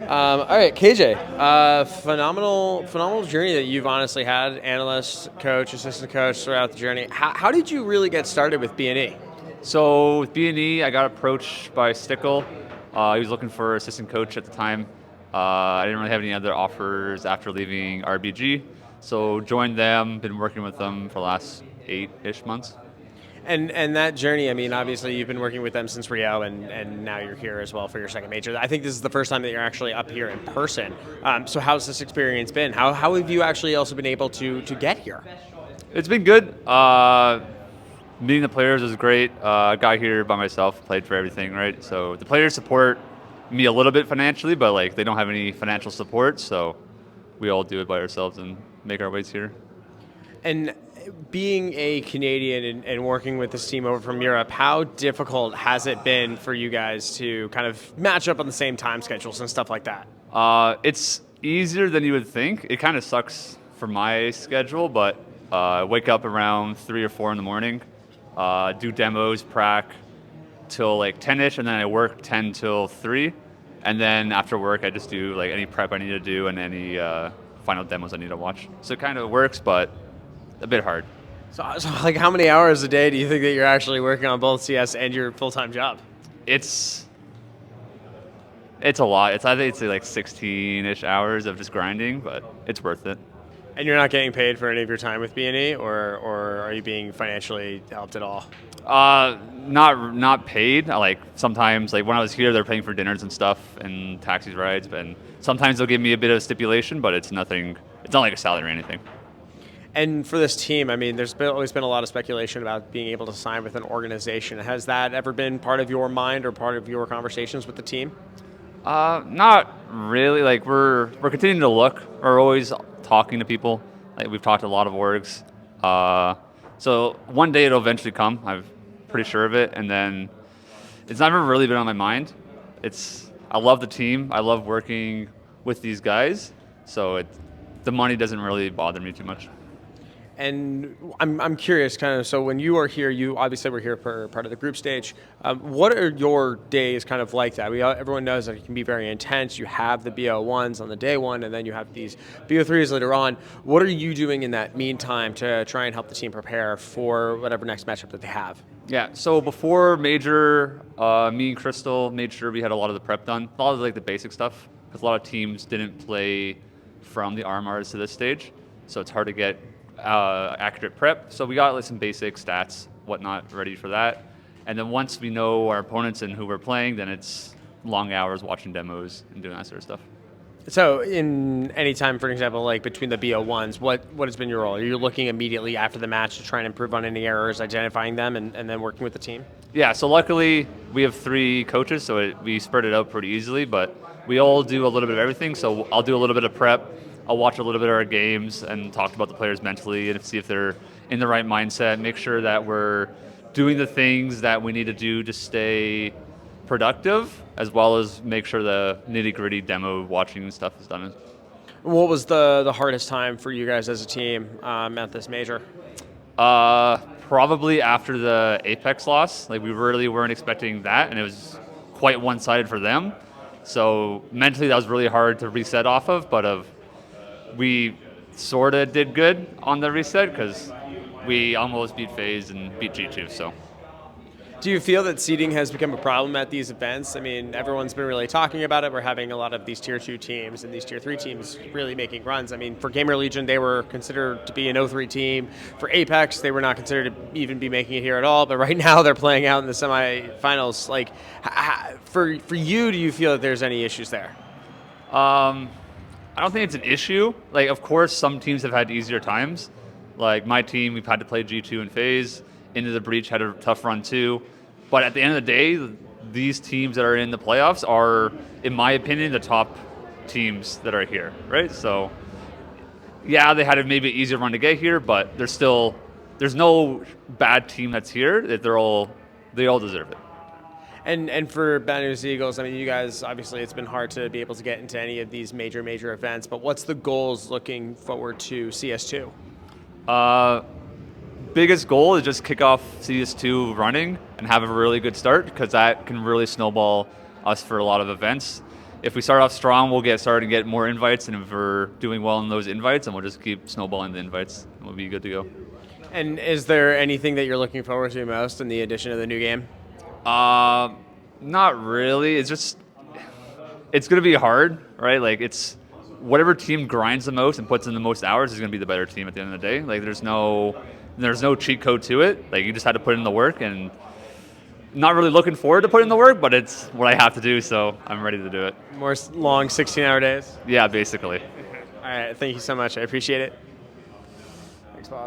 All right, KJ, phenomenal journey that you've honestly had, analyst, coach, assistant coach throughout the journey. How did you really get started with B&E? So with B&E, I got approached by Stickle. He was looking for assistant coach at the time. I didn't really have any other offers after leaving RBG, so joined them. Been working with them for the last 8-ish months. And that journey, I mean, obviously you've been working with them since Rio, and now you're here as well for your second major. I think this is the first time that you're actually up here in person. So how's this experience been? How have you actually also been able to get here? It's been good. Meeting the players was great. I got here by myself, played for everything, right? So the players support me a little bit financially, but like they don't have any financial support, so we all do it by ourselves and make our ways here. And being a Canadian and working with this team over from Europe, how difficult has it been for you guys to kind of match up on the same time schedules and stuff like that? It's easier than you would think. It kind of sucks for my schedule, but I wake up around 3 or 4 in the morning, do demos, prac till like 10-ish, and then I work 10 till 3. And then after work, I just do like any prep I need to do and any final demos I need to watch. So it kind of works, but a bit hard. So, like, how many hours a day do you think that you're actually working on both CS and your full-time job? It's it's a lot. I think it's like 16-ish hours of just grinding, but it's worth it. And you're not getting paid for any of your time with B&E, or are you being financially helped at all? Not paid. Like sometimes, like when I was here, they're paying for dinners and stuff and taxis rides, and sometimes they'll give me a bit of stipulation, but it's nothing. It's not like a salary or anything. And for this team, I mean, always been a lot of speculation about being able to sign with an organization. Has that ever been part of your mind or part of your conversations with the team? Not really. Like we're continuing to look. We're always talking to people. Like we've talked to a lot of orgs. So one day it'll eventually come. I'm pretty sure of it. And then it's never really been on my mind. I love the team. I love working with these guys. So the money doesn't really bother me too much. And I'm curious, kind of. So when you are here, you obviously were here for part of the group stage. What are your days kind of like that? Everyone knows that it can be very intense. You have the BO1s on the day one, and then you have these BO3s later on. What are you doing in that meantime to try and help the team prepare for whatever next matchup that they have? Yeah, so before major, me and Crystal made sure we had a lot of the prep done, a lot of like the basic stuff, because a lot of teams didn't play from the RMRs to this stage, so it's hard to get accurate prep. So we got like some basic stats, whatnot, ready for that. And then once we know our opponents and who we're playing, then it's long hours watching demos and doing that sort of stuff. So in any time, for example, like between the BO1s, what has been your role? Are you looking immediately after the match to try and improve on any errors, identifying them, and then working with the team? Yeah, so luckily we have 3 coaches, so we spread it out pretty easily, but we all do a little bit of everything. So I'll do a little bit of prep, I'll watch a little bit of our games and talk about the players mentally and see if they're in the right mindset, make sure that we're doing the things that we need to do to stay productive, as well as make sure the nitty-gritty demo watching and stuff is done. What was the hardest time for you guys as a team at this major? Probably after the Apex loss. Like we really weren't expecting that, and it was quite one-sided for them. So mentally that was really hard to reset off of, but we sort of did good on the reset because we almost beat FaZe and beat G2. So, do you feel that seeding has become a problem at these events? I mean, everyone's been really talking about it. We're having a lot of these tier 2 teams and these tier 3 teams really making runs. I mean, for Gamer Legion, they were considered to be an O3 team. For Apex, they were not considered to even be making it here at all. But right now, they're playing out in the semifinals. Like, for you, do you feel that there's any issues there? I don't think it's an issue. Like, of course, some teams have had easier times. Like my team, we've had to play G2 and FaZe. Into the Breach had a tough run too. But at the end of the day, these teams that are in the playoffs are, in my opinion, the top teams that are here, right? So, yeah, they had a maybe easier run to get here, but there's no bad team that's here. They all deserve it. And for Bad News Eagles, I mean, you guys, obviously it's been hard to be able to get into any of these major events, but what's the goals looking forward to CS2? Biggest goal is just kick off CS2 running and have a really good start, because that can really snowball us for a lot of events. if we start off strong, we'll get more invites, and if we're doing well in those invites, and we'll just keep snowballing the invites, and we'll be good to go. And is there anything that you're looking forward to most in the addition of the new game? Not really. It's going to be hard, right? Like, it's whatever team grinds the most and puts in the most hours is going to be the better team at the end of the day. Like, there's no cheat code to it. Like, you just had to put in the work, and not really looking forward to putting in the work, but it's what I have to do, so I'm ready to do it. More long 16-hour days? Yeah, basically. All right, thank you so much. I appreciate it. Thanks, boss.